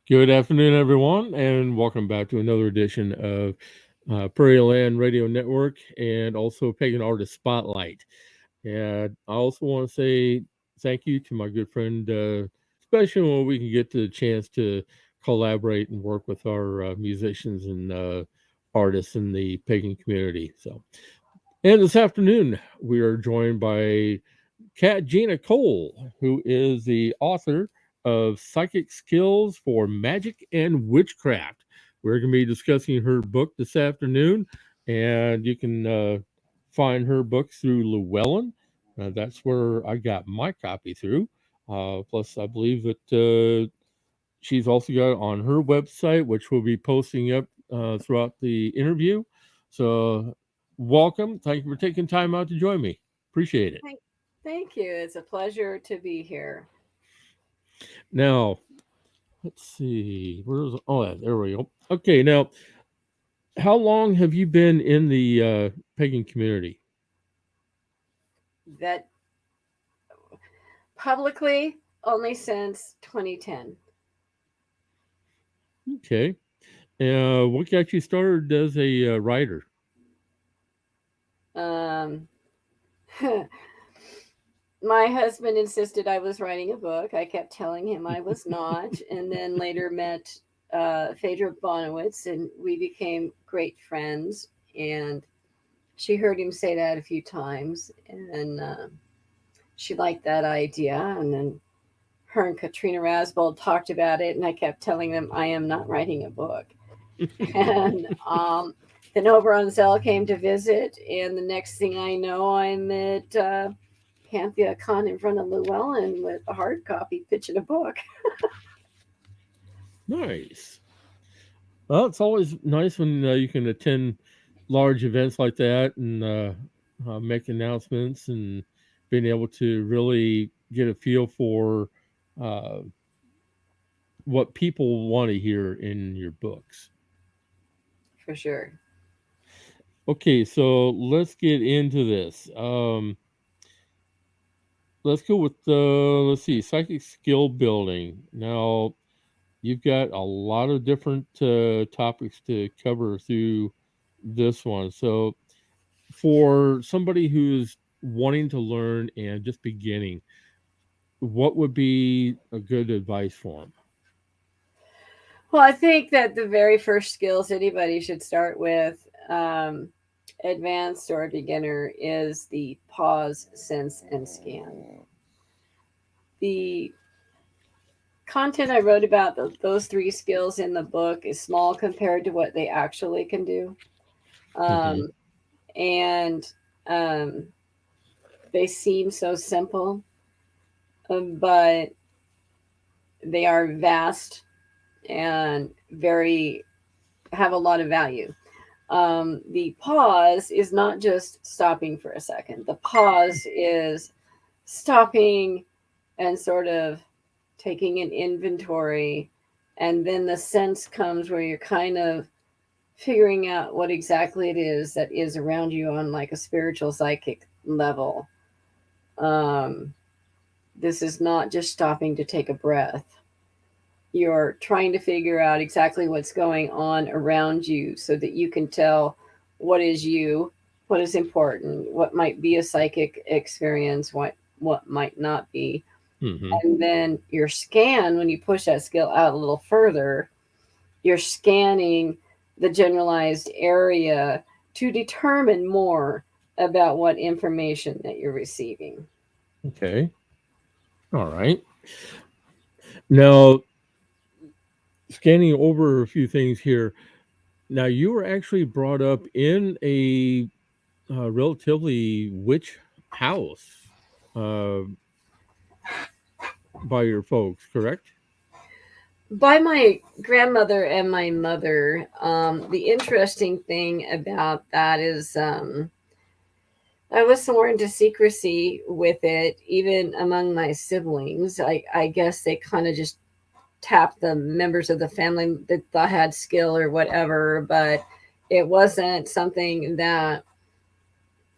Good afternoon, everyone, and welcome back to another edition of Prairie Land Radio Network and also Pagan Artist Spotlight. And I also want to say thank you to my good friend, especially when we can get the chance to collaborate and work with our musicians and artists in the pagan community. And this afternoon, we are joined by Cat Gina Cole, who is the author of Psychic Skills for Magic and Witchcraft. We're going to be discussing her book this afternoon, and you can find her book through Llewellyn. That's where I got my copy through. Plus, I believe that she's also got it on her website, which we'll be posting up throughout the interview. So, welcome. Thank you for taking time out to join me. Appreciate it. Thank, thank you. It's a pleasure to be here. Now, let's see. Where's oh yeah, there we go. Okay, now how long have you been in the pagan community? That publicly only since 2010. Okay. What got you started as a writer? Um, my husband insisted I was writing a book. I kept telling him I was not, and then later met Phaedra Bonowitz, and we became great friends. And she heard him say that a few times, and she liked that idea. And then her and Katrina Rasbold talked about it, and I kept telling them I am not writing a book. And then Oberon Zell came to visit, and the next thing I know, I'm at Panthea Con in front of Llewellyn with a hard copy pitching a book. Nice. Well, it's always nice when you can attend large events like that and make announcements and being able to really get a feel for uh, what people want to hear in your books. For sure. Okay, so let's get into this. Let's go with let's see, psychic skill building. Now, you've got a lot of different topics to cover through this one. So, for somebody who's wanting to learn and just beginning, what would be a good advice for them? Well, I think that the very first skills anybody should start with, um, advanced or beginner, is the pause, sense, and scan. The content I wrote about those three skills in the book is small compared to what they actually can do. Hmm. Um, and um, they seem so simple, but they are vast and very have a lot of value. The pause is not just stopping for a second. The pause is stopping and sort of taking an inventory, and then the sense comes where you're kind of figuring out what exactly it is that is around you on like a spiritual psychic level. Um, this is not just stopping to take a breath. You're trying to figure out exactly what's going on around you so that you can tell what is you, what is important, what might be a psychic experience, what might not be. Hmm. And then your scan, when you push that skill out a little further, you're scanning the generalized area to determine more about what information that you're receiving. Okay. All right. Now, scanning over a few things here. Now, you were actually brought up in a relatively witch house uh, by your folks, correct? By my grandmother and my mother, the interesting thing about that is I was sworn to secrecy with it, even among my siblings. I guess they kind of just tapped the members of the family that had skill or whatever, but it wasn't something that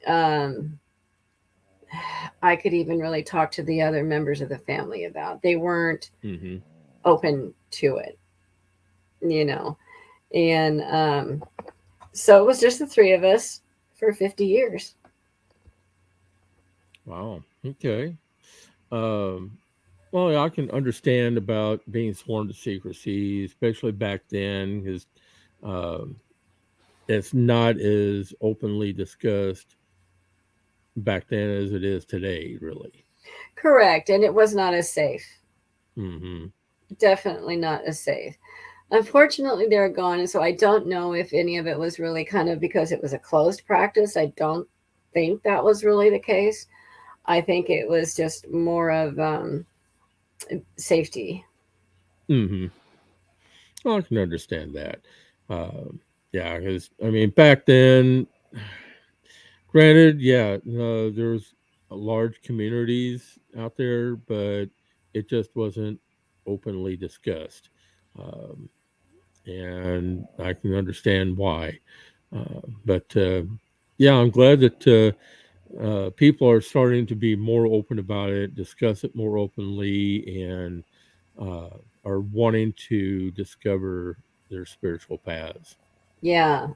um, I could even really talk to the other members of the family about. They weren't Hmm. open to it. you know. And so it was just the three of us for 50 years. Wow. Okay. Um, well, yeah, I can understand about being sworn to secrecy, especially back then, because um, it's not as openly discussed back then as it is today, really. Correct. And it was not as safe. Hmm. Definitely not as safe. Unfortunately, they're gone. And so I don't know if any of it was really kind of because it was a closed practice. I don't think that was really the case. I think it was just more of safety. Hmm. Well, I can understand that. Yeah, because I mean, back then, granted, yeah, there's large communities out there, but it just wasn't openly discussed. Um, and I can understand why. But yeah, I'm glad that people are starting to be more open about it, discuss it more openly, and uh, are wanting to discover their spiritual paths. Yeah.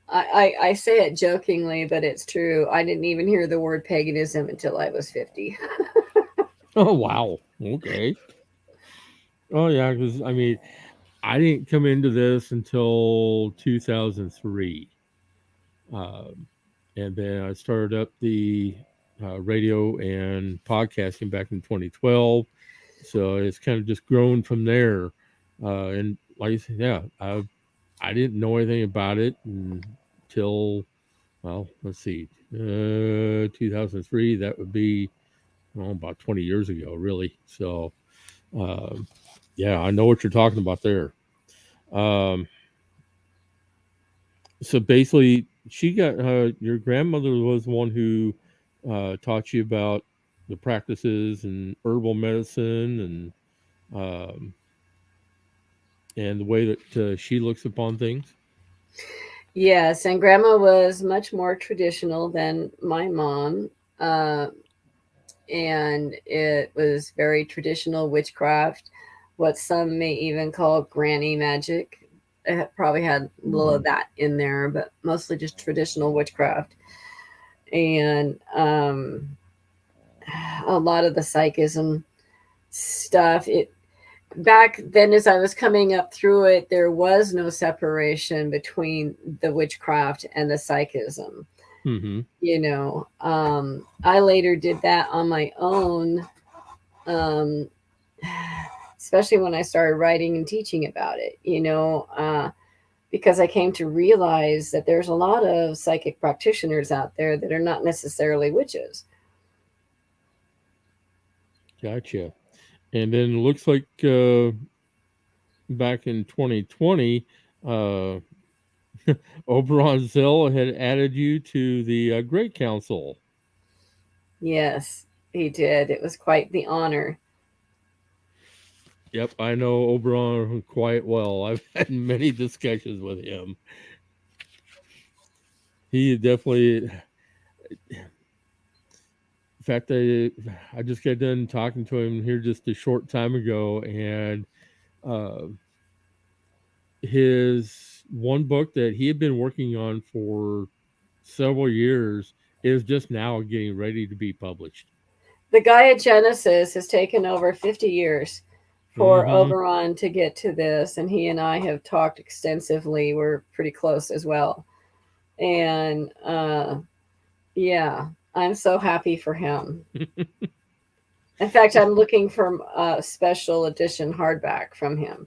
I say it jokingly, but it's true. I didn't even hear the word paganism until I was 50. Oh wow, okay. Oh yeah, because I mean, I didn't come into this until 2003. Um, and then I started up the radio and podcasting back in 2012. So it's kind of just grown from there. And like I said, yeah, I didn't know anything about it until, well, let's see, 2003. That would be, well, about 20 years ago, really. So, um, yeah, I know what you're talking about there. Um, so basically, she got your grandmother was the one who taught you about the practices and herbal medicine um, and the way that she looks upon things. Yes, and grandma was much more traditional than my mom. Uh, and it was very traditional witchcraft, what some may even call granny magic. It probably had a little Hmm. of that in there, but mostly just traditional witchcraft. And a lot of the psychism stuff. It back then, as I was coming up through it, there was no separation between the witchcraft and the psychism. Hmm. I later did that on my own, um, especially when I started writing and teaching about it, because I came to realize that there's a lot of psychic practitioners out there that are not necessarily witches. Gotcha. And then it looks like back in 2020, uh, Oberon Zell had added you to the Great Council. Yes, he did. It was quite the honor. Yep, I know Oberon quite well. I've had many discussions with him. He definitely, in fact, I just got done talking to him here just a short time ago, and uh, his one book that he had been working on for several years is just now getting ready to be published. The Gaia Genesis has taken over 50 years for Hmm. Oberon to get to this, and he and I have talked extensively. We're pretty close as well. And yeah, I'm so happy for him. In fact, I'm looking for a special edition hardback from him.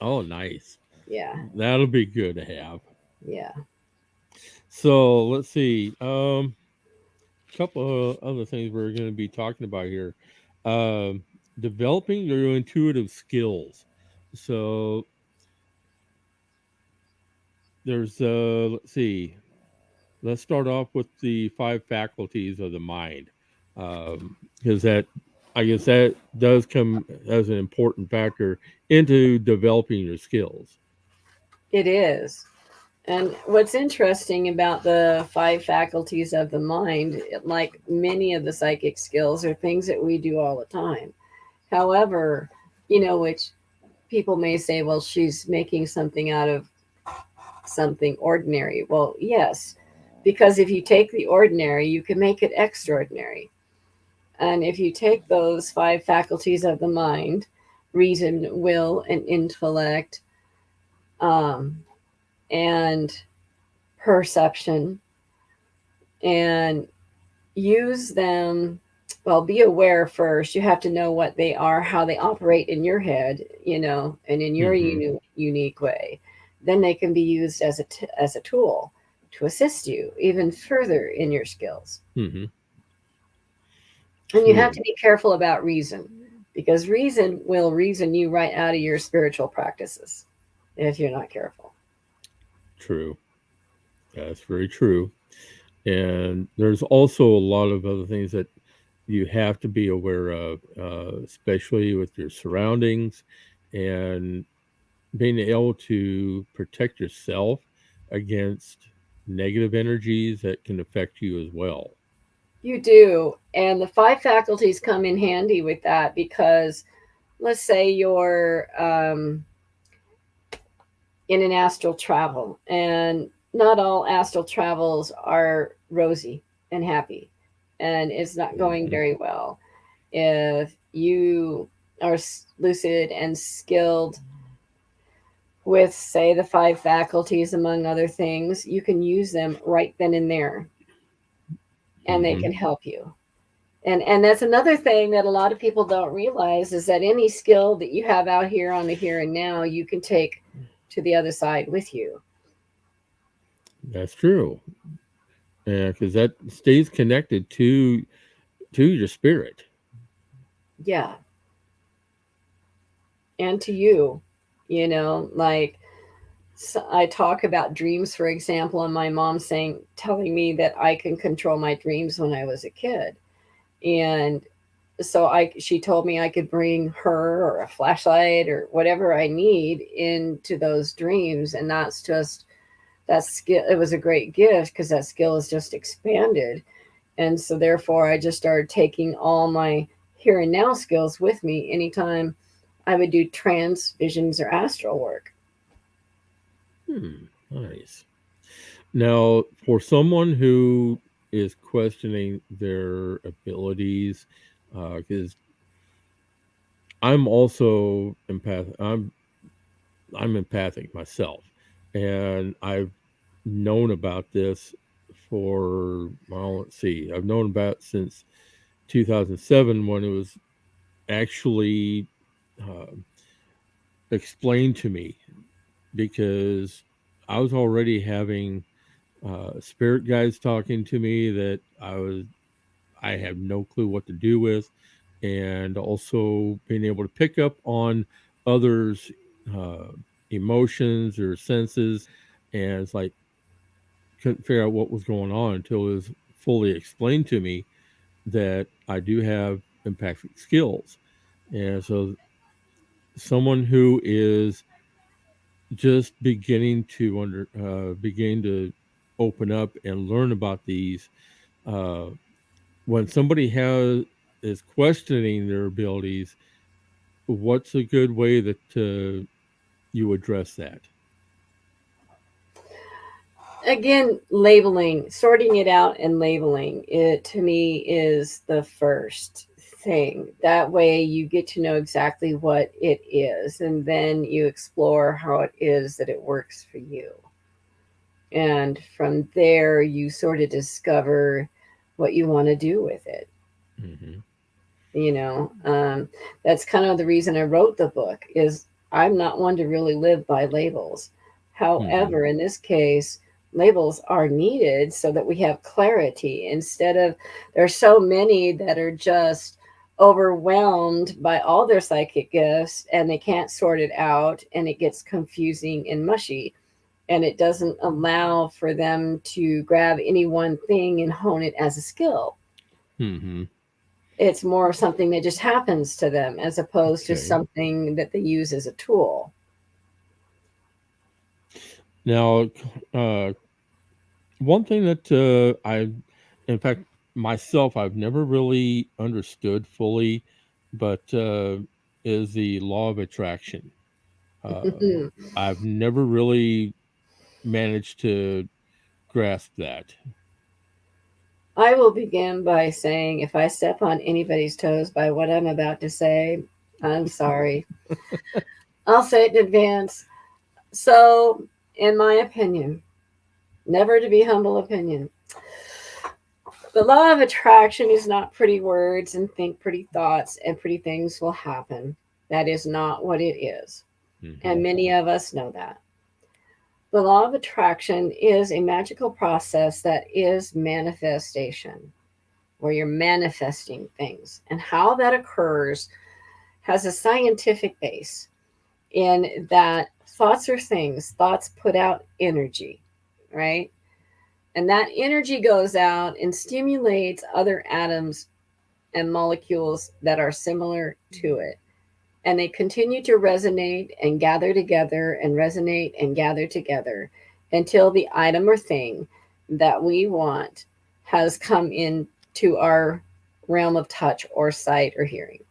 Oh, nice. Yeah, That'll be good to have. yeah. So let's see. Couple of other things we're going to be talking about here. Um, Developing your intuitive skills. So there's let's see. Let's start off with the five faculties of the mind, because that I guess that does come as an important factor into developing your skills. It is. And what's interesting about the five faculties of the mind, like many of the psychic skills, are things that we do all the time. However, which people may say, well, she's making something out of something ordinary. Well, yes, because if you take the ordinary, you can make it extraordinary. And if you take those five faculties of the mind, reason, will, and intellect, um, and perception, and use them, well, be aware first. You have to know what they are, how they operate in your head, and in your Mm-hmm. unique way. Then they can be used as as a tool to assist you even further in your skills. Mm-hmm. And you have True. to be careful about reason, because reason will reason you right out of your spiritual practices if you're not careful. True. That's very true. And there's also a lot of other things that you have to be aware of, especially with your surroundings and being able to protect yourself against negative energies that can affect you as well. You do. And the five faculties come in handy with that, because let's say you're in an astral travel, and not all astral travels are rosy and happy, and it's not going Hmm. very well. If you are lucid and skilled with, say, the five faculties, among other things, you can use them right then and there, and they Hmm. can help you. And that's another thing that a lot of people don't realize, is that any skill that you have out here on the here and now, you can take to the other side with you. That's true. Yeah, because that stays connected to your spirit. Yeah, and to you, like, so I talk about dreams, for example, and my mom telling me that I can control my dreams when I was a kid. And so she told me I could bring her or a flashlight or whatever I need into those dreams, and that's just that skill. It was a great gift because that skill is just expanded. And so therefore I just started taking all my here and now skills with me anytime I would do trance visions or astral work. Nice. Now, for someone who is questioning their abilities, because I'm also empath. I'm empathic myself, and I've known about this for, well, let's see, I've known about it since 2007 when it was actually uh, explained to me, because I was already having spirit guides talking to me that I have no clue what to do with, and also being able to pick up on others' uh, emotions or senses, and it's like couldn't figure out what was going on until it was fully explained to me that I do have empathic skills, and so someone who is just beginning to begin to open up and learn about these, uh, when somebody has is questioning their abilities, what's a good way that you address that? Again, labeling, sorting it out and labeling it, to me, is the first thing. That way you get to know exactly what it is, and then you explore how it is that it works for you. And from there you sort of discover what you want to do with it. Mm-hmm. you know um, that's kind of the reason I wrote the book, is I'm not one to really live by labels. Mm-hmm. However, in this case, labels are needed so that we have clarity, instead of, there's so many that are just overwhelmed by all their psychic gifts, and they can't sort it out, and it gets confusing and mushy, and it doesn't allow for them to grab any one thing and hone it as a skill. Mm-hmm. It's more of something that just happens to them, as opposed to Okay. something that they use as a tool. Now, uh, one thing that in fact, myself, I've never really understood fully, but is the law of attraction. Uh, I've never really managed to grasp that. I will begin by saying if I step on anybody's toes by what I'm about to say, I'm sorry. I'll say it in advance. So, in my opinion, never to be humble opinion, the law of attraction is not pretty words and think pretty thoughts and pretty things will happen. That is not what it is. Hmm. And many of us know that. The law of attraction is a magical process that is manifestation, where you're manifesting things. And how that occurs has a scientific base in that thoughts are things, thoughts put out energy, right? And that energy goes out and stimulates other atoms and molecules that are similar to it. And they continue to resonate and gather together and resonate and gather together until the item or thing that we want has come into our realm of touch or sight or hearing.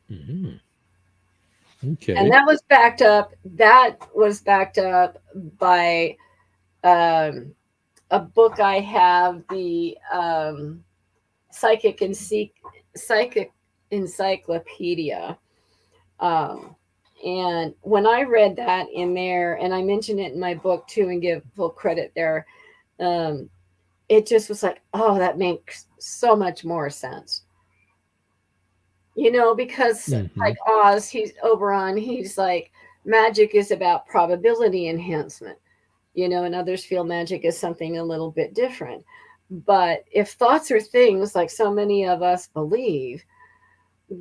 Hmm. And Okay. that was backed up by um, a book I have, the psychic and psychic encyclopedia. Um, and when I read that in there, and I mention it in my book too, and give full credit there, um, it just was like, oh, that makes so much more sense. Because Hmm. like he's Oberon, he's like, magic is about probability enhancement, and others feel magic is something a little bit different. But if thoughts are things, like so many of us believe,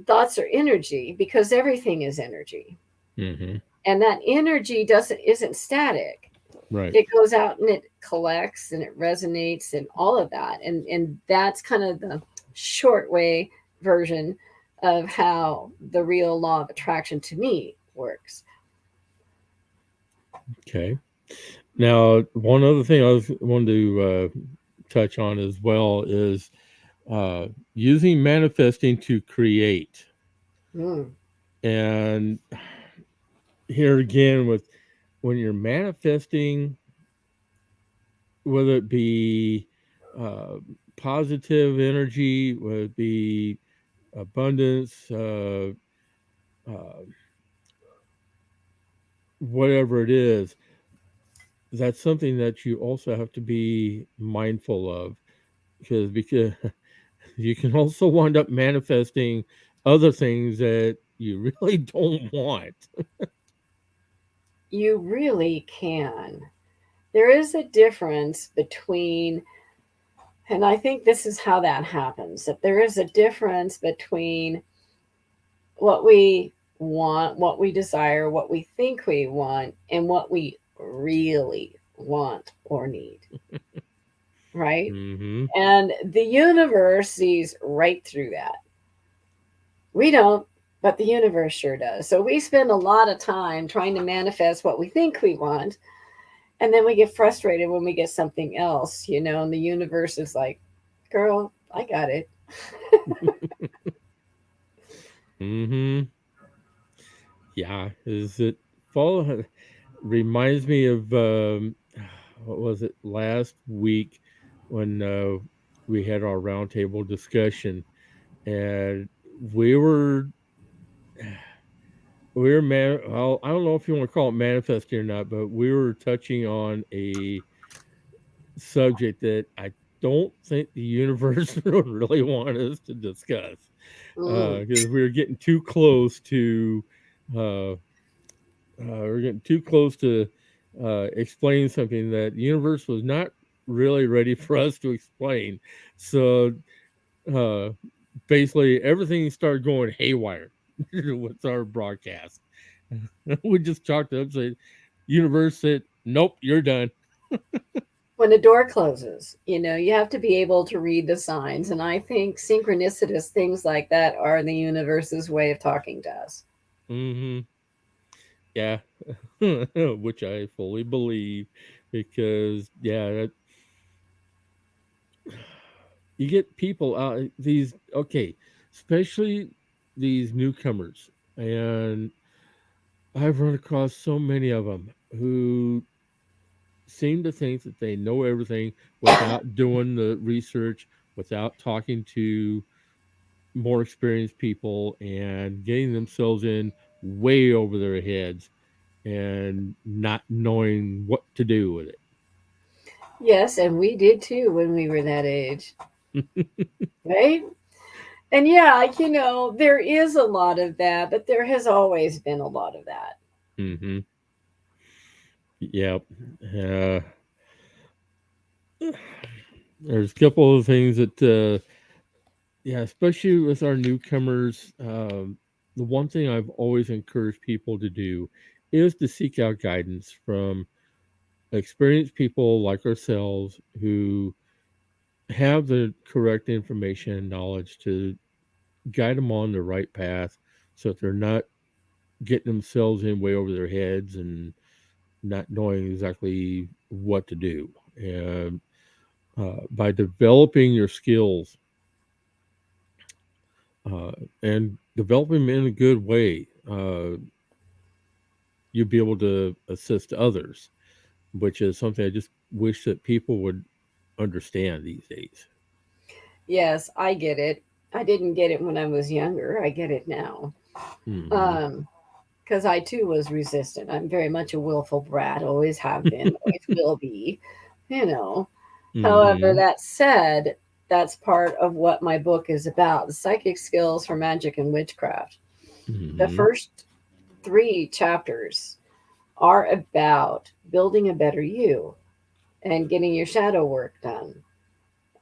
thoughts are energy because everything is energy. Hmm. And that energy isn't static. Right. It goes out and it collects and it resonates and all of that. And that's kind of the short way version of how the real law of attraction to me works. Okay. Now, one other thing I was wanted to touch on as well is uh, using manifesting to create. Mm. And here again, with when you're manifesting, whether it be uh, positive energy, whether it be abundance, uh, whatever it is, that's something that you also have to be mindful of because you can also wind up manifesting other things that you really don't want. You really can. There is a difference between, and I think this is how that happens, that there is a difference between what we want, what we desire, what we think we want, and what we really want or need, right? Hmm. And the universe sees right through that. We don't, but the universe sure does. So we spend a lot of time trying to manifest what we think we want. And then we get frustrated when we get something else, and the universe is like, girl, I got it. Hmm. Yeah, is it follow? Reminds me of what was it last week when we had our roundtable discussion, and we were well, I don't know if you want to call it manifesting or not, but we were touching on a subject that I don't think the universe would really want us to discuss Mm. because we were getting too close to uh, we're getting too close to explain something that the universe was not really ready for us to explain. So uh, basically, everything started going haywire with our broadcast. We just chalked it up, said, "Universe said, nope, you're done." When a door closes, you have to be able to read the signs. And I think synchronicitous things like that are the universe's way of talking to us. Hmm. Yeah, which I fully believe because you get people out these okay, especially these newcomers, and I've run across so many of them who seem to think that they know everything without doing the research, without talking to more experienced people, and getting themselves in way over their heads and not knowing what to do with Yes, and we did too when we were that age, it. right? And yeah, there is a lot of that, but there has always been a lot of that. Hmm. Yep. Uh, there's a couple of things that, yeah, especially with our newcomers, the one thing I've always encouraged people to do is to seek out guidance from experienced people like ourselves who have the correct information and knowledge to guide them on the right path so that they're not getting themselves in way over their heads and not knowing exactly what to do. And by developing your skills uh, and developing them in a good way, you'll be able to assist others, which is something I just wish that people would understand these days. Yes, I get it. I didn't get it when I was younger. I get it now. Hmm. Um, because I too was resistant. I'm very much a willful brat, always have been, always will be, you know. However, Hmm. that said, that's part of what my book is about, the psychic skills for magic and witchcraft. The Hmm. first three chapters are about building a better you and getting your shadow work done.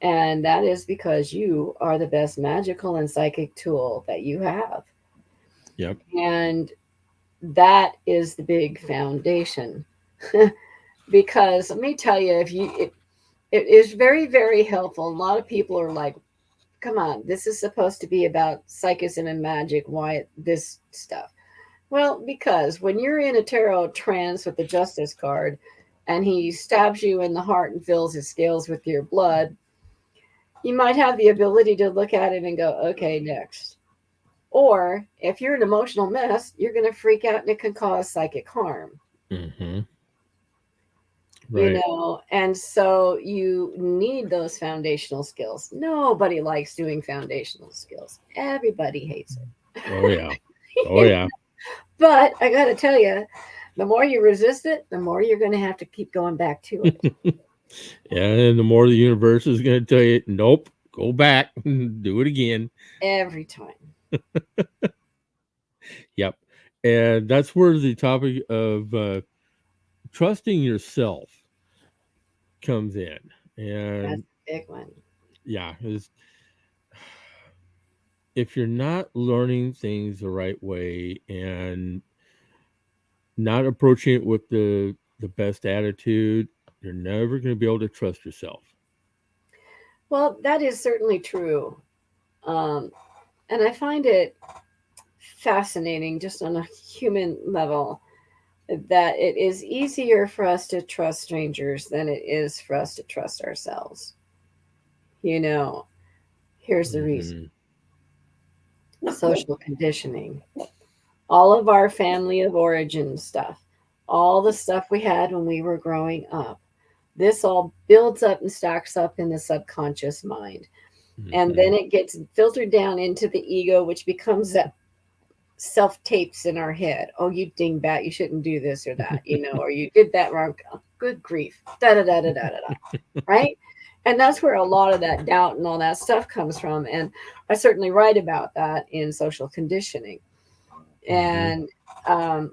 And that is because you are the best magical and psychic tool that you have. Yep. And that is the big foundation. Because let me tell you, it is very, very helpful. A lot of people are like, come on, this is supposed to be about psychism and magic. Why this stuff? Well, because when you're in a tarot trance with the justice card and he stabs you in the heart and fills his scales with your blood, you might have the ability to look at it and go, okay, next. Or if you're an emotional mess, you're going to freak out and it can cause psychic harm. Hmm. Right. And so you need those foundational skills. Nobody likes doing foundational skills, everybody hates Oh yeah. Oh it. yeah. But I got to tell you, the more you resist it, the more you're going to have to keep going back to it And the more the universe is going to tell you, nope, go back, do it again. every time. Yep. And that's where the topic of trusting yourself comes in. That's And a big one. yeah, if you're not learning things the right way and not approaching it with the best attitude, you're never going to be able to trust yourself. Well, that is certainly true. Um, and I find it fascinating just on a human level that it is easier for us to trust strangers than it is for us to trust ourselves. You know, here's the reason: Hmm. social conditioning. All of our family of origin stuff, all the stuff we had when we were growing up, this all builds up and stacks up in the subconscious mind. And Hmm. then it gets filtered down into the ego, which becomes that self tapes in our head. Oh, you dingbat, you shouldn't do this or that, or you did that wrong. Oh, good grief. Da da da da da da da. Right? And that's where a lot of that doubt and all that stuff comes from. And I certainly write about that in social conditioning. Hmm. And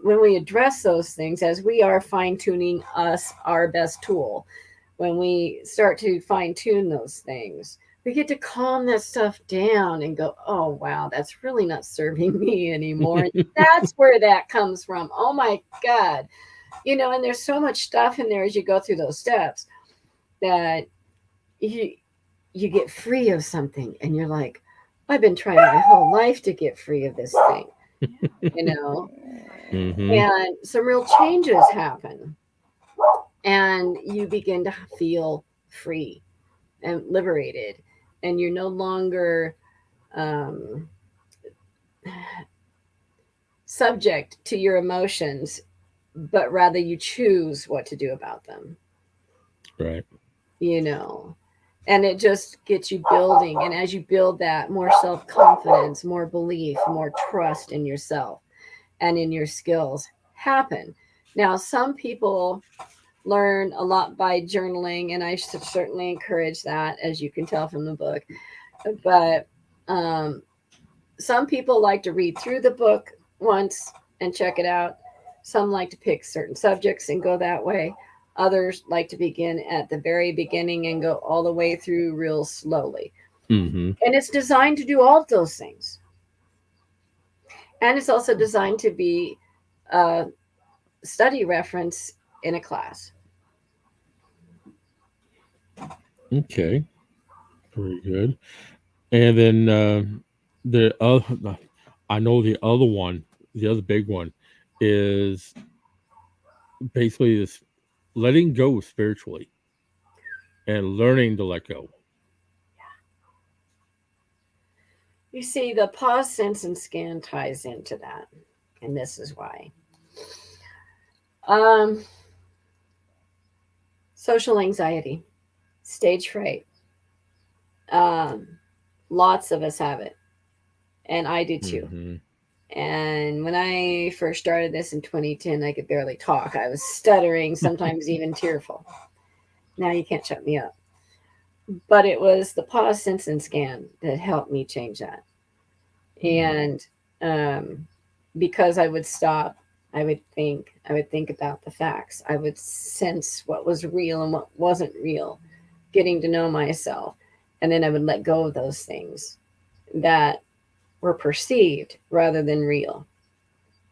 when we address those things, as we are fine tuning us, our best tool, when we start to fine tune those things, we get to calm that stuff down and go, oh, wow, that's really not serving me anymore. And that's where that comes from. Oh, my God. And there's so much stuff in there as you go through those steps that you, you get free of something and you're like, I've been trying my whole life to get free of this thing, you know, Hmm. and some real changes happen and you begin to feel free and liberated, and you're no longer um, subject to your emotions, but rather you choose what to do about them, Right. you know. And it just gets you building. And as you build that, more self confidence, more belief, more trust in yourself and in your skills happen. Now, some people learn a lot by journaling, and I should certainly encourage that, as you can tell from the book. But um, some people like to read through the book once and check it out. Some like to pick certain subjects and go that way. Others like to begin at the very beginning and go all the way through real slowly. Mm-hmm. And it's designed to do all of those things. And it's also designed to be a study reference in a class. Okay. Very good. And then the other, I know the other one, the other big one, is basically this letting go spiritually and learning to let go. You see, the pause, sense, and scan ties into that. And this is why. Um, Social anxiety, stage fright. Um, Lots of us have it. And I do too. Mm-hmm. And when I first started this in 2010, I could barely talk. I was stuttering, sometimes even tearful. Now you can't shut me up. But it was the pause, sense, and scan that helped me change that. And um, because I would stop, I would think about the facts. I would sense what was real and what wasn't real, getting to know myself. And then I would let go of those things that were perceived rather than real.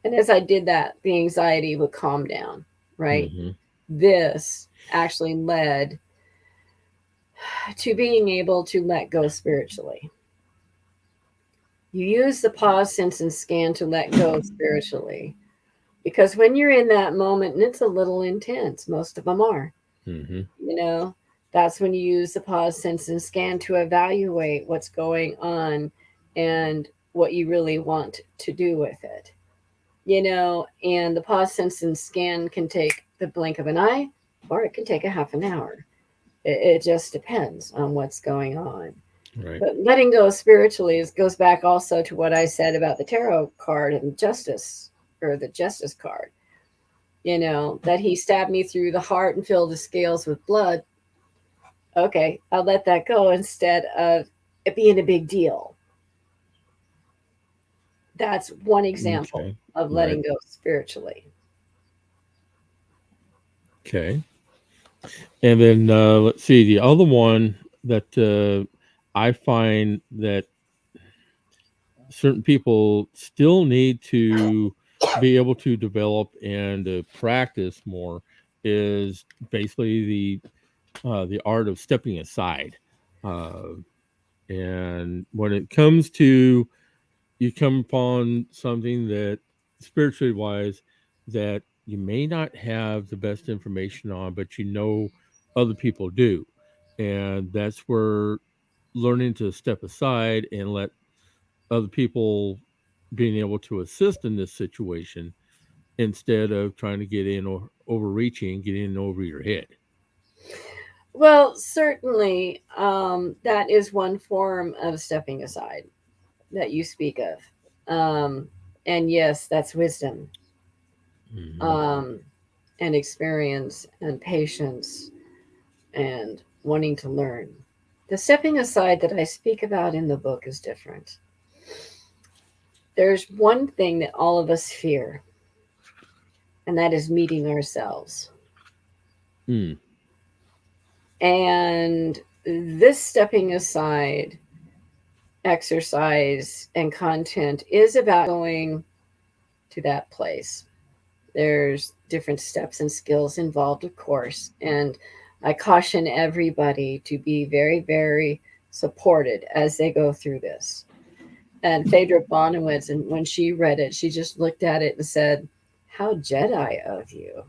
And as I did that, the anxiety would calm down, right? Mm-hmm. This actually led to being able to let go spiritually. You use the pause, sense, and scan to let go spiritually. Because when you're in that moment, and it's a little intense, most of them are, Mm-hmm. you know, that's when you use the pause, sense, and scan to evaluate what's going on and what you really want to do with it. And the pause, sense, and scan can take the blink of an eye or it can take a half an hour. It just depends on what's going on. Right. But letting go spiritually goes back also to what I said about the tarot card and justice, or the justice card, that he stabbed me through the heart and filled the scales with blood. Okay, I'll let that go instead of it being a big deal. That's one example Okay. of Right. letting go spiritually. Okay. And then let's see the other one that I find that certain people still need to be able to develop and practice more is basically the art of stepping aside. Uh, and when it comes to you come upon something that spiritually wise that you may not have the best information on, but other people do. And that's where learning to step aside and let other people being able to assist in this situation instead of trying to get in or overreaching, get in over your head. Well, certainly, that is one form of stepping aside that you speak of. And yes, that's wisdom, Hmm. um, and experience and patience and wanting to learn. The stepping aside that I speak about in the book is different. There's one thing that all of us fear, and that is meeting ourselves. Mm. And this stepping aside exercise and content is about going to that place. There's different steps and skills involved, of course. And I caution everybody to be very, very supported as they go through this. And Phaedra Bonowitz, and when she read it, she just looked at it and said, "How Jedi of you."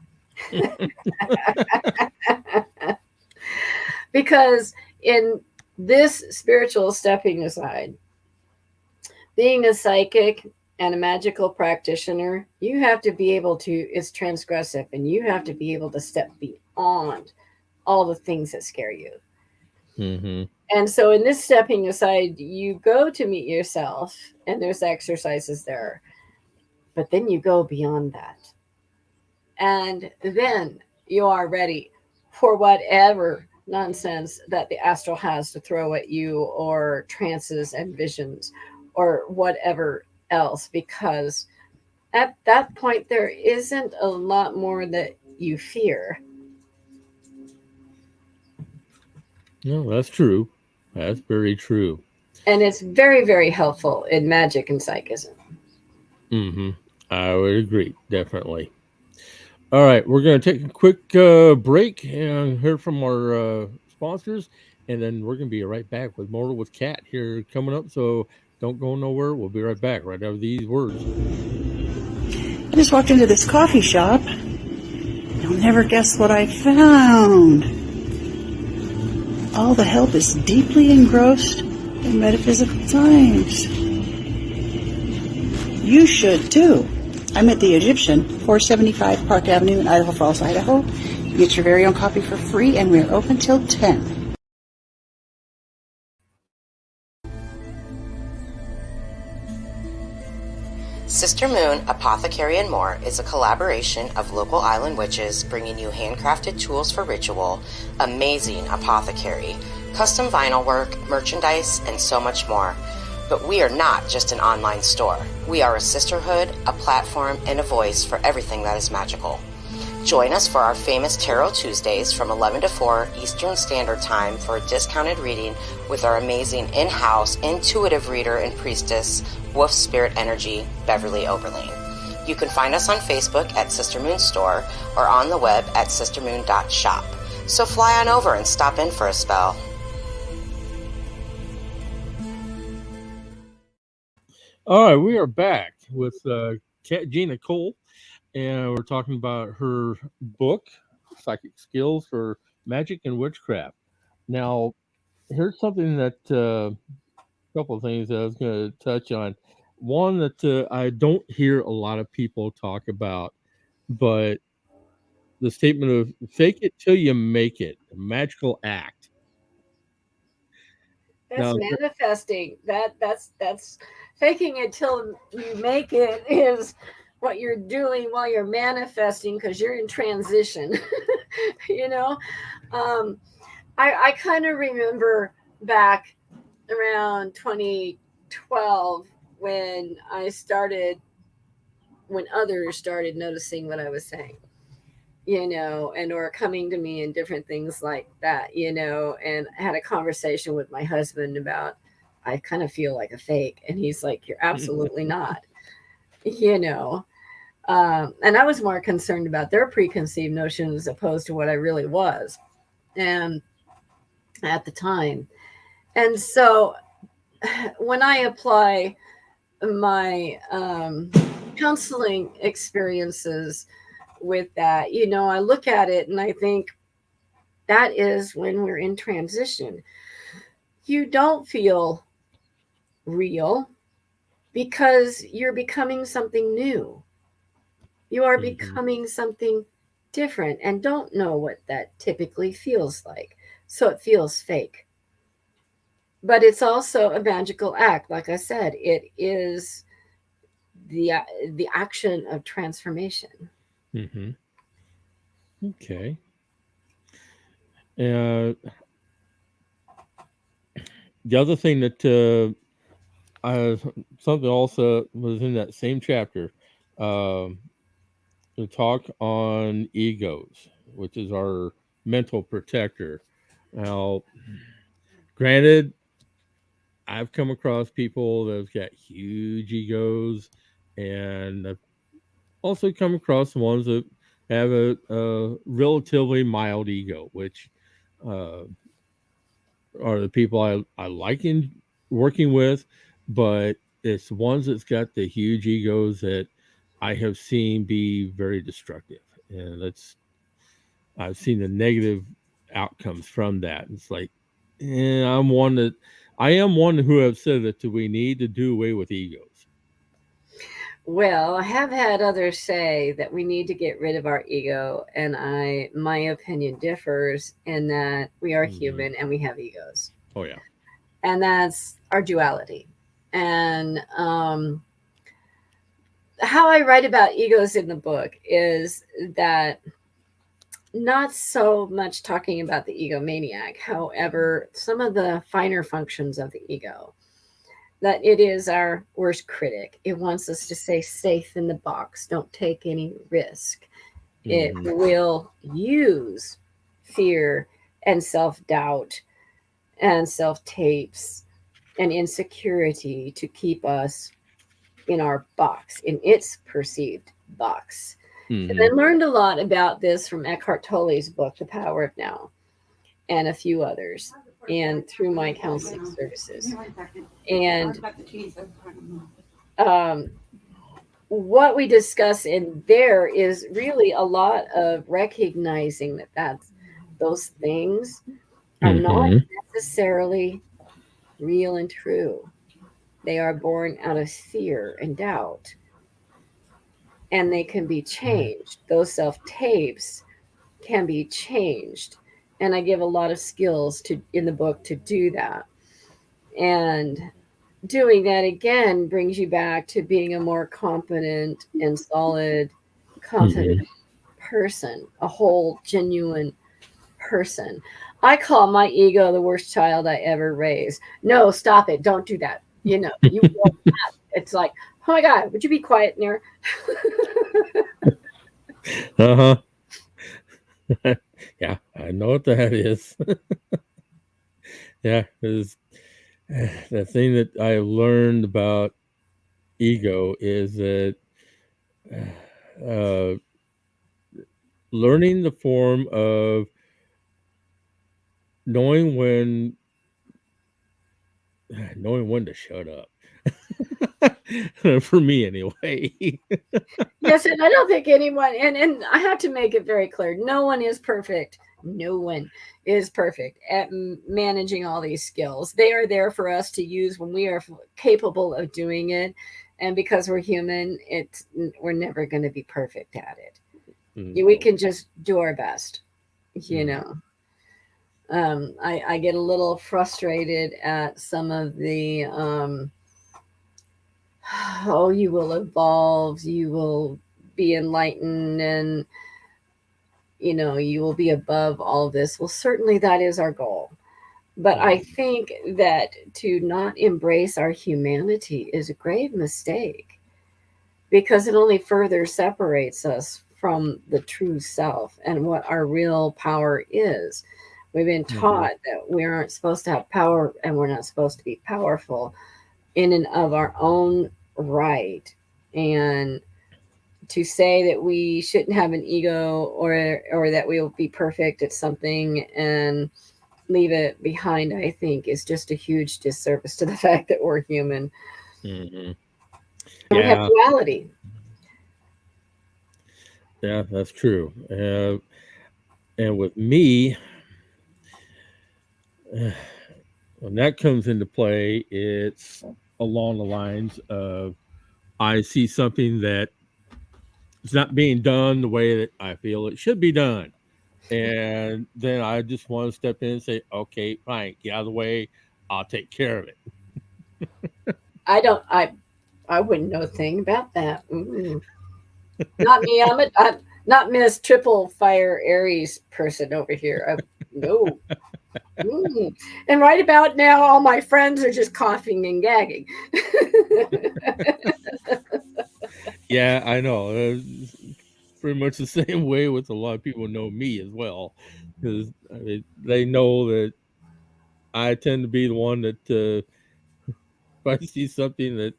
Because in this spiritual stepping aside, being a psychic and a magical practitioner, you have to be able to, it's transgressive, and you have to be able to step beyond all the things that scare you. Mm-hmm. And so, in this stepping aside, you go to meet yourself, and there's exercises there, but then you go beyond that. And then you are ready for whatever nonsense that the astral has to throw at you, or trances and visions, or whatever else, because at that point there isn't a lot more that you fear. No, that's true. That's very true. And it's very, very helpful in magic and psychism. Mm-hmm. I would agree, definitely. All right, we're going to take a quick break and hear from our sponsors, and then we're going to be right back with more with Kat here coming up. So don't go nowhere. We'll be right back right after these words. I just walked into this coffee shop. You'll never guess what I found. All the help is deeply engrossed in metaphysical times. You should too. I'm at the Egyptian, 475 Park Avenue in Idaho Falls, Idaho. You get your very own coffee for free, and we're open till 10. Sister Moon Apothecary and More is a collaboration of local island witches bringing you handcrafted tools for ritual, amazing apothecary, custom vinyl work, merchandise, and so much more. But we are not just an online store. We are a sisterhood, a platform, and a voice for everything that is magical. Join us for our famous Tarot Tuesdays from 11 to 4 Eastern Standard Time for a discounted reading with our amazing in-house intuitive reader and priestess, Wolf Spirit Energy, Beverly Oberlin. You can find us on Facebook at Sister Moon Store or on the web at sistermoon.shop. So fly on over and stop in for a spell. All right, we are back with Gina Cole, and we're talking about her book, Psychic Skills for Magic and Witchcraft. Now, here's something that couple of things that I was going to touch on. One that I don't hear a lot of people talk about, but the statement of "fake it till you make it," a magical act. That's Now, manifesting. That's faking it till you make it is what you're doing while you're manifesting, because you're in transition. you know, um, I kind of remember back around 2012 when I started, when others started noticing what I was saying, and or coming to me and different things like that, and I had a conversation with my husband about, I kind of feel like a fake, and he's like, you're absolutely not, you know. And I was more concerned about their preconceived notions opposed to what I really was, and at the time. And so when I apply my counseling experiences with that, I look at it and I think that is when we're in transition. You don't feel real because you're becoming something new. You are mhm, becoming something different and don't know what that typically feels like. So it feels fake. But it's also a magical act. Like I said, it is the the action of transformation. mhm, okay. Uh, the other thing that I something also was in that same chapter, um, the talk on egos, which is our mental protector. Now, granted, I've come across people that've got huge egos, and I've also come across the ones that have a relatively mild ego, which uh, are the people I like in working with, but it's the ones that's got the huge egos that I have seen be very destructive, and that's I've seen the negative outcomes from that. It's like, I am one who have said that we need to do away with egos. Well, I have had others say that we need to get rid of our ego, and my opinion differs in that we are human and we have egos, Oh yeah. and that's our duality. And how I write about egos in the book is that not so much talking about the egomaniac, however, some of the finer functions of the ego. That it is our worst critic. It wants us to stay safe in the box, don't take any risk. It will use fear and self doubt and self tapes and insecurity to keep us in our box, in its perceived box. And I learned a lot about this from Eckhart Tolle's book, The Power of Now, and a few others, and through my counseling services. And what we discuss in there is really a lot of recognizing that those things are not necessarily real and true. They are born out of fear and doubt, and they can be changed. Those self tapes can be changed, and I give a lot of skills to in the book to do that. And doing that again brings you back to being a more competent and solid, confident person, a whole, genuine person. I call my ego the worst child I ever raised. No, stop it. Don't do that. You know, you it's like, oh my God, would you be quiet in there? Yeah, I know what that is. Yeah, because the thing that I learned about ego is that uh, learning the form of knowing when to shut up. For me anyway. Yes, and I don't think anyone, and I have to make it very clear, no one is perfect. No one is perfect at managing all these skills. They are there for us to use when we are capable of doing it, and because we're human, we're never going to be perfect at it. We can just do our best, you know. I get a little frustrated at some of the oh, you will evolve, you will be enlightened, and you will be above all this. Well, certainly that is our goal. But I think that to not embrace our humanity is a grave mistake, because it only further separates us from the true self and what our real power is. We've been taught that we aren't supposed to have power, and we're not supposed to be powerful in and of our own right. And to say that we shouldn't have an ego, or that we'll be perfect at something and leave it behind, I think is just a huge disservice to the fact that we're human. And we have duality. Yeah, that's true. And with me, when that comes into play, it's along the lines of I see something that is not being done the way that I feel it should be done. And then I just want to step in and say, okay, fine, get out of the way. I'll take care of it. I wouldn't know a thing about that. Not me. I'm not Miss Triple Fire Aries person over here. No. And right about now, all my friends are just coughing and gagging. Yeah, I know. Pretty much the same way with a lot of people know me as well, because they know that I tend to be the one that if I see something that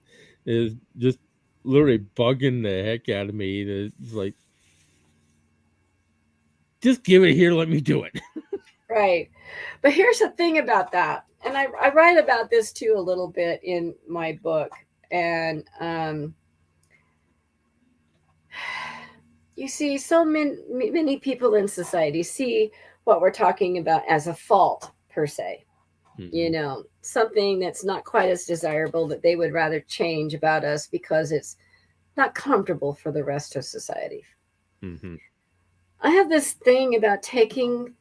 is just literally bugging the heck out of me, it's like, just give it here, let me do it. Right. But here's the thing about that. And I write about this too a little bit in my book. And you see, so many people in society see what we're talking about as a fault, per se. Something that's not quite as desirable, that they would rather change about us because it's not comfortable for the rest of society. Mm-hmm. I have this thing about taking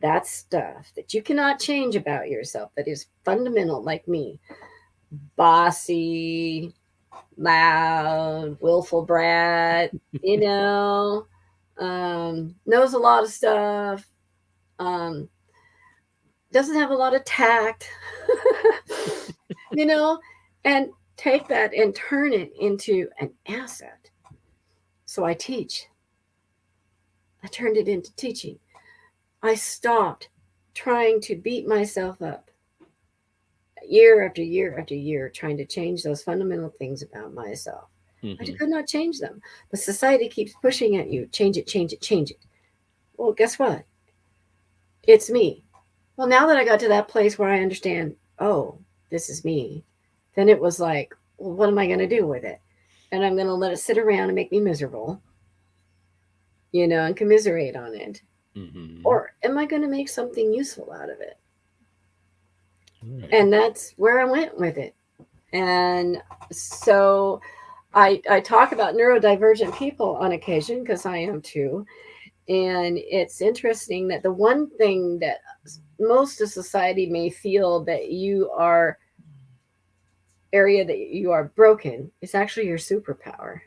that stuff that you cannot change about yourself, that is fundamental, like me, bossy, loud, willful brat, knows a lot of stuff, doesn't have a lot of tact, and take that and turn it into an asset. So I teach. I turned it into teaching. I stopped trying to beat myself up year after year after year, trying to change those fundamental things about myself. Mm-hmm. I could not change them. But society keeps pushing at you, change it, change it, change it. Well, guess what? It's me. Well, now that I got to that place where I understand, oh, this is me, then it was like, well, what am I going to do with it? And I'm going to let it sit around and make me miserable, and commiserate on it. Mm-hmm. Or am I going to make something useful out of it? Right. And that's where I went with it. And so I talk about neurodivergent people on occasion, because I am too. And it's interesting that the one thing that most of society may feel that you are area that you are broken is actually your superpower.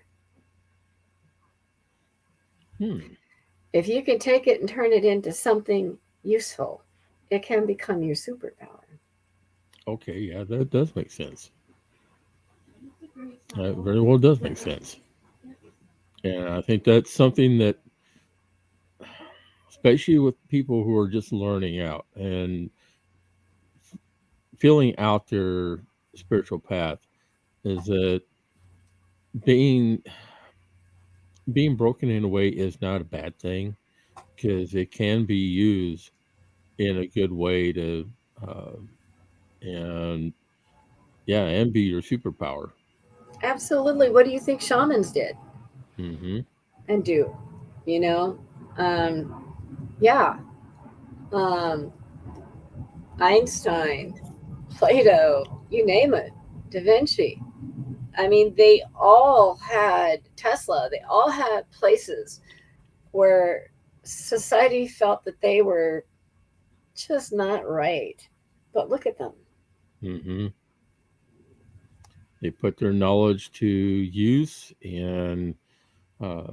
If you can take it and turn it into something useful, it can become your superpower. Okay, yeah, that does make sense. That very well does make sense. And I think that's something that, especially with people who are just learning out and feeling out their spiritual path, is that being broken in a way is not a bad thing, because it can be used in a good way to and be your superpower. Absolutely. What do you think shamans did Mm-hmm. and do? You know, um, yeah, um, Einstein, Plato, you name it, Da Vinci. I mean, they all had Tesla. They all had places where society felt that they were just not right. But look at them. Mm-hmm. They put their knowledge to use uh,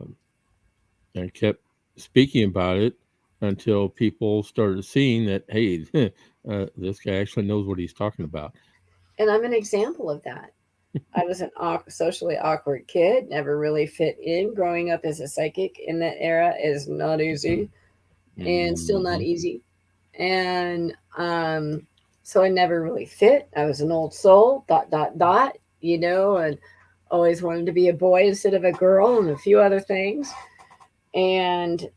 and kept speaking about it until people started seeing that, hey, this guy actually knows what he's talking about. And I'm an example of that. I was an socially awkward kid, never really fit in. Growing up as a psychic in that era is not easy, and still not easy. And so I never really fit. I was an old soul, ... and always wanted to be a boy instead of a girl, and a few other things. And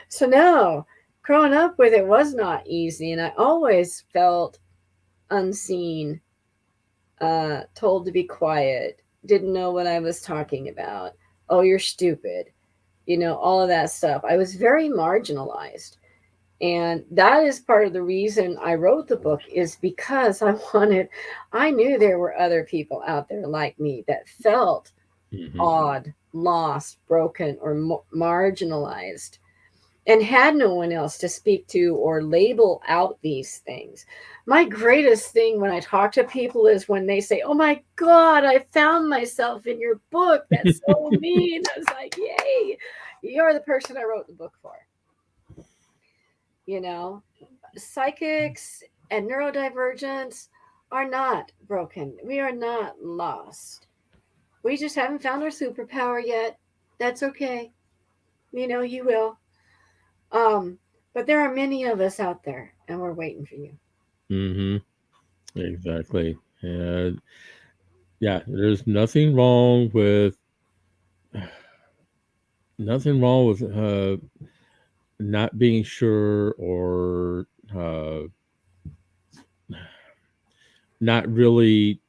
so no, growing up with it was not easy, and I always felt unseen, told to be quiet, didn't know what I was talking about. Oh, you're stupid. All of that stuff. I was very marginalized. And that is part of the reason I wrote the book, is because I knew there were other people out there like me that felt odd, lost, broken, or marginalized, and had no one else to speak to or label out these things. My greatest thing when I talk to people is when they say, "Oh my God, I found myself in your book. That's so mean." I was like, "Yay, you're the person I wrote the book for." Psychics and neurodivergence are not broken. We are not lost. We just haven't found our superpower yet. That's okay. You will. But there are many of us out there, and we're waiting for you. Mm-hmm. Exactly. And yeah, there's nothing wrong with not being sure, or not really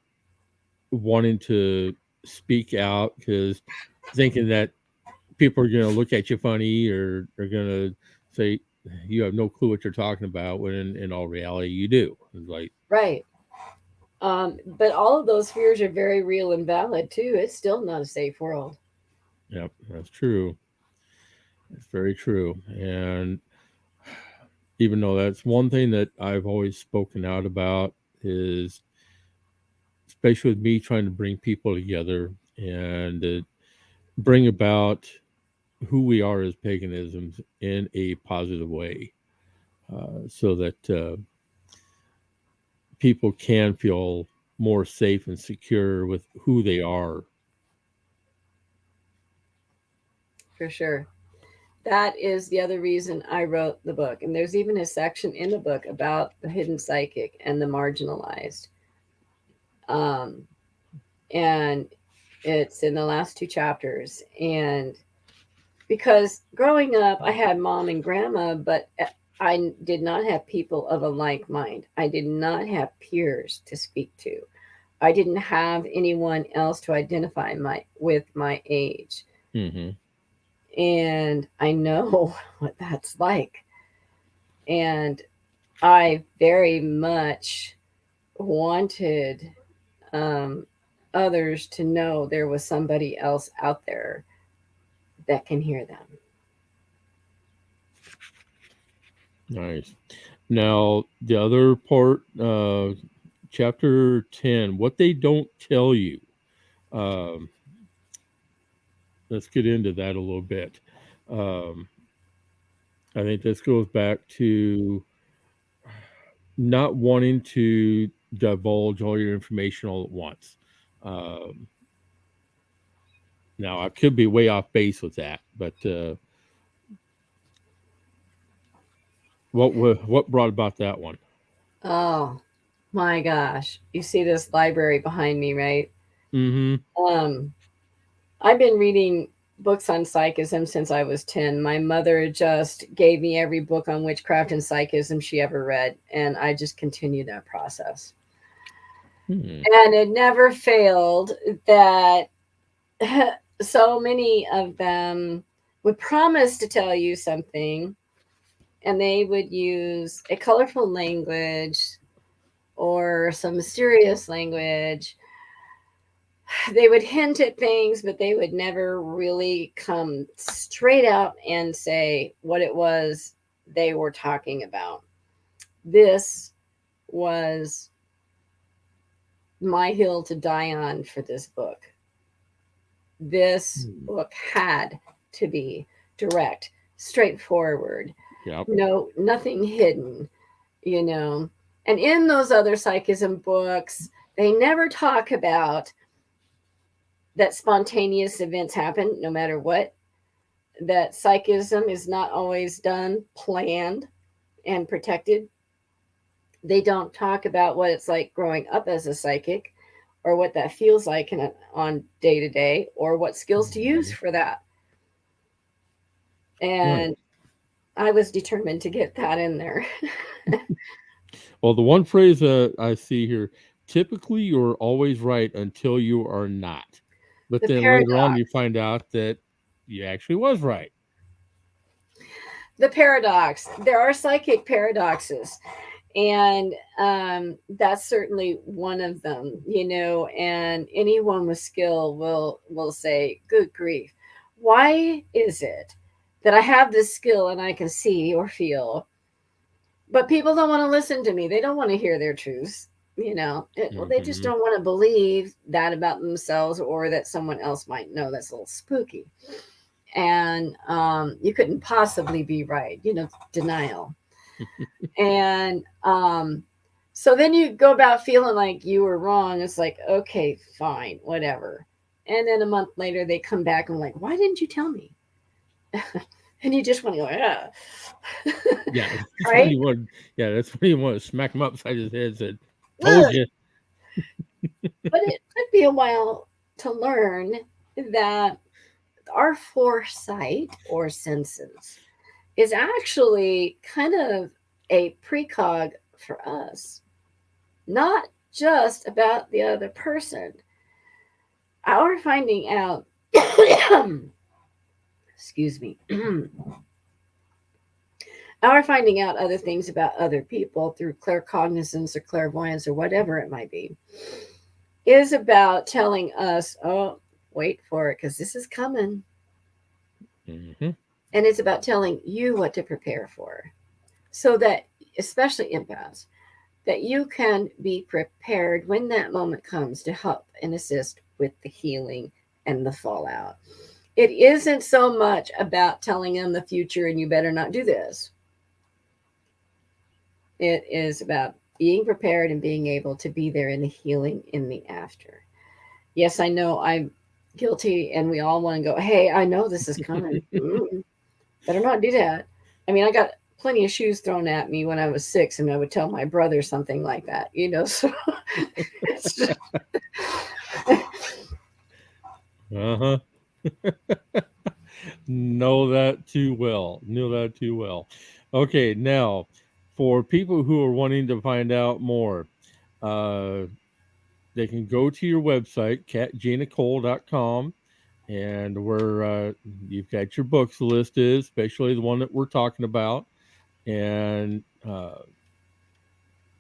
wanting to speak out, because thinking that people are going to look at you funny, or are going to say you have no clue what you're talking about, when in all reality you do. It's like, Right. But all of those fears are very real and valid too. It's still not a safe world. Yep, that's true. It's very true. And even though that's one thing that I've always spoken out about is, especially with me trying to bring people together and bring about who we are as paganisms in a positive way, so that people can feel more safe and secure with who they are. For sure. That is the other reason I wrote the book. And there's even a section in the book about the hidden psychic and the marginalized. Um, and it's in the last two chapters. And because growing up, I had mom and grandma, but I did not have people of a like mind. I did not have peers to speak to. I didn't have anyone else to identify with my age. Mm-hmm. And I know what that's like. And I very much wanted um, others to know there was somebody else out there that can hear them. Nice. Now, the other part, chapter 10, what they don't tell you. Um, let's get into that a little bit. Um, I think this goes back to not wanting to divulge all your information all at once. Um, Now, I could be way off base with that, but what brought about that one? Oh my gosh. You see this library behind me, right? Mm-hmm. Um, I've been reading books on psychism since I was 10. My mother just gave me every book on witchcraft and psychism she ever read, and I just continued that process. Hmm. And it never failed that so many of them would promise to tell you something, and they would use a colorful language or some mysterious language. They would hint at things, but they would never really come straight out and say what it was they were talking about. This was my hill to die on for this book. This book had to be direct, straightforward, Yep. no, nothing hidden, you know. And in those other psychism books, they never talk about that spontaneous events happen no matter what, that psychism is not always done planned and protected. They don't talk about what it's like growing up as a psychic or what that feels like on day to day or what skills to use for that. And I was determined to get that in there. Well, the one phrase that I see here, typically you're always right until you are not. But The then later on paradox. you find out that you actually was right. The paradox. There are psychic paradoxes. And that's certainly one of them, you know, and anyone with skill will say, good grief, why is it that I have this skill and I can see or feel, but people don't want to listen to me? They don't want to hear their truths, you know. They just don't want to believe that about themselves or that someone else might know. That's a little spooky. And you couldn't possibly be right, you know, denial. And so then you go about feeling like you were wrong. It's like, okay, fine, whatever. And then a month later, they come back and like, why didn't you tell me? And you just want to go, yeah. Yeah, that's Right? when you want. Yeah, that's when you want to smack him upside his head. Said, "Told you." But it took me a while to learn that our foresight or senses is actually kind of a precog for us, not just about the other person. Our finding out, excuse me, or finding out other things about other people through claircognizance or clairvoyance or whatever it might be, is about telling us, oh, wait for it, because this is coming. Mm-hmm. And it's about telling you what to prepare for, so that, especially empaths, that you can be prepared when that moment comes to help and assist with the healing and the fallout. It isn't so much about telling them the future and you better not do this. It is about being prepared and being able to be there in the healing in the after. Yes, I know I'm guilty, and we all want to go, hey, I know this is coming. Better not do that. I mean, I got plenty of shoes thrown at me when I was 6, and I would tell my brother something like that, so it's just, Uh-huh. Know that too well. Know that too well. Okay, now for people who are wanting to find out more, uh, they can go to your website, catginacole.com, and where you've got your books listed, especially the one that we're talking about. And yeah,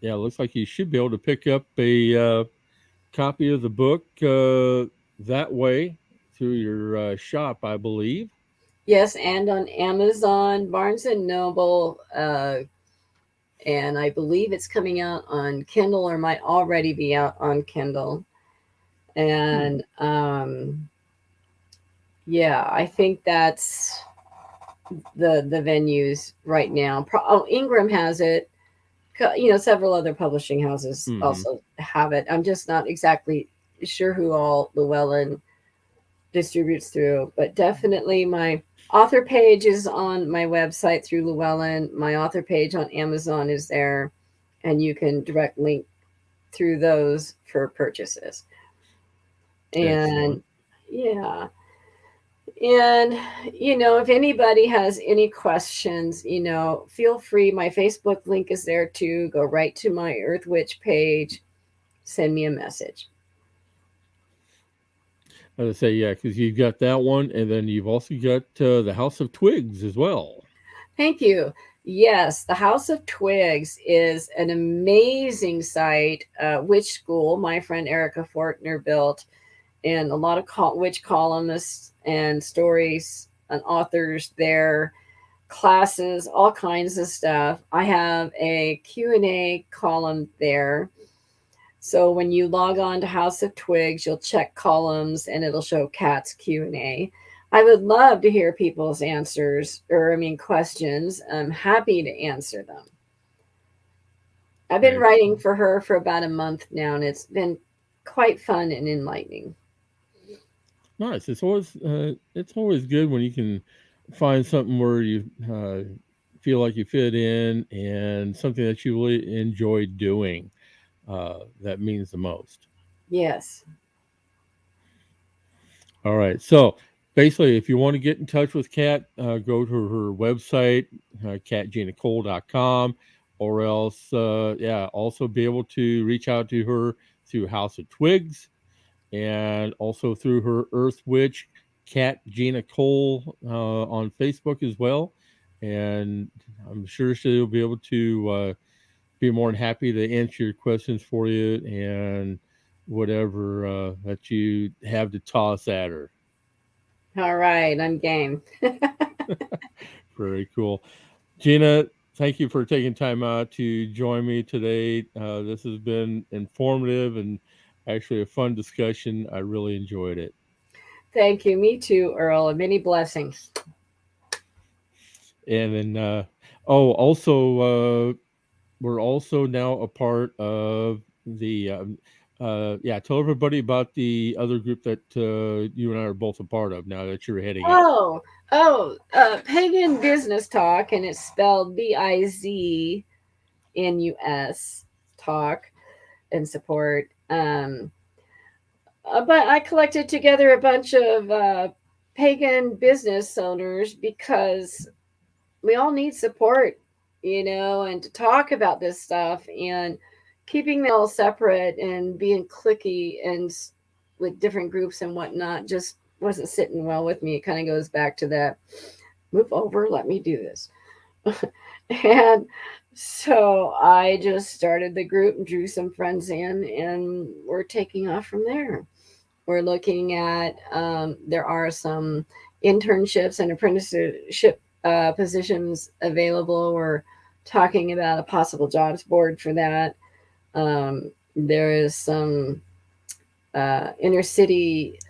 it looks like you should be able to pick up a copy of the book that way through your shop, I believe. yes, and on Amazon, Barnes and Noble, and I believe it's coming out on Kindle, or might already be out on Kindle. And yeah, I think that's the venues right now. Ingram has it. Several other publishing houses also have it. I'm just not exactly sure who all Llewellyn distributes through, but definitely my author page is on my website through Llewellyn. My author page on Amazon is there, and you can direct link through those for purchases. And Excellent. yeah. And, if anybody has any questions, feel free. My Facebook link is there too. Go right to my Earth Witch page, send me a message. I would say, yeah, because you've got that one, and then you've also got the House of Twigs as well. Thank you. Yes, the House of Twigs is an amazing site, witch school my friend Erica Fortner built, and a lot of witch columnists and stories and authors there, classes, all kinds of stuff. I have a Q&A column there. So when you log on to House of Twigs, you'll check columns and it'll show Kat's Q&A. I would love to hear people's answers, questions. I'm happy to answer them. I've been writing for her for about a month now, and it's been quite fun and enlightening. Nice. It's always good when you can find something where you feel like you fit in and something that you really enjoy doing. That means the most. Yes. All right. So basically, if you want to get in touch with Kat, go to her website, catginacole.com, or else, yeah, also be able to reach out to her through House of Twigs and also through her Earth Witch, Cat Gina Cole, on Facebook as well. And I'm sure she'll be able to be more than happy to answer your questions for you and whatever that you have to toss at her. All right. I'm game. Very cool. Gina, thank you for taking time out to join me today. This has been informative and actually a fun discussion. I really enjoyed it. Thank you. Me too, Earl, and many blessings. And then, we're also now a part of the, yeah, tell everybody about the other group that you and I are both a part of now that you're heading up. Pagan Business Talk, and it's spelled BIZNUS talk and support. But I collected together a bunch of pagan business owners because we all need support, and to talk about this stuff, and keeping them all separate and being cliquey and with different groups and whatnot just wasn't sitting well with me. It kind of goes back to that, move over, let me do this. And so I just started the group and drew some friends in, and we're taking off from there. We're looking at, there are some internships and apprenticeship positions available. We're talking about a possible jobs board for that. There is some inner city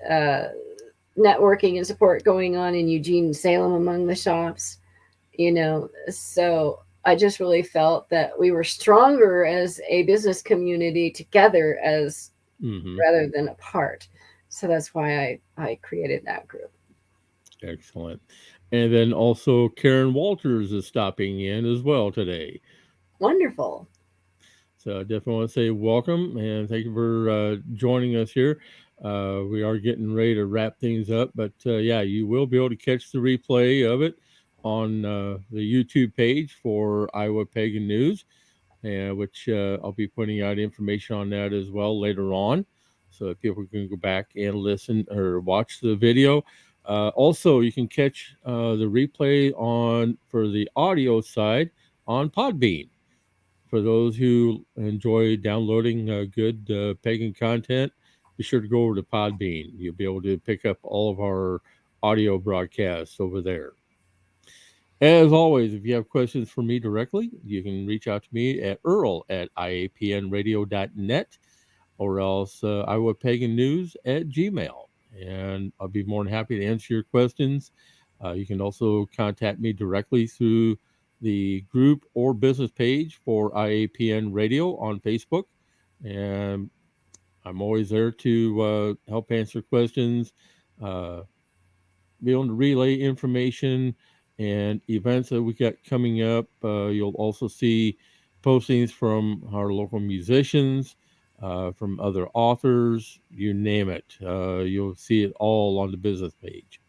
networking and support going on in Eugene and Salem among the shops, so I just really felt that we were stronger as a business community together as Mm-hmm. rather than apart. So that's why I created that group. Excellent. And then also Karen Walters is stopping in as well today. Wonderful. So I definitely want to say welcome and thank you for joining us here. We are getting ready to wrap things up, but yeah, you will be able to catch the replay of it on the YouTube page for Iowa Pagan News, which I'll be putting out information on that as well later on, so that people can go back and listen or watch the video. Also, you can catch the replay on for the audio side on Podbean. For those who enjoy downloading good pagan content, be sure to go over to Podbean. You'll be able to pick up all of our audio broadcasts over there. As always, if you have questions for me directly, you can reach out to me at earl@iapnradio.net or else Iowa Pagan News at Gmail. And I'll be more than happy to answer your questions. You can also contact me directly through the group or business page for IAPN Radio on Facebook. And I'm always there to help answer questions, uh, be able to relay information and events that we got coming up. You'll also see postings from our local musicians, from other authors, you name it. You'll see it all on the business page.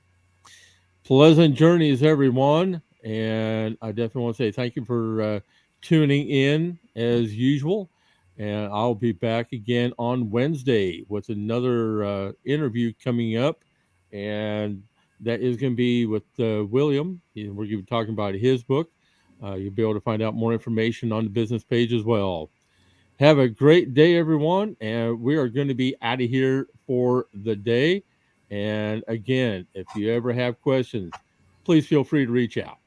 Pleasant journeys, everyone. And I definitely want to say thank you for tuning in as usual. And I'll be back again on Wednesday with another interview coming up. And that is going to be with William. We're going to be talking about his book. You'll be able to find out more information on the business page as well. Have a great day, everyone. And we are going to be out of here for the day. And again, if you ever have questions, please feel free to reach out.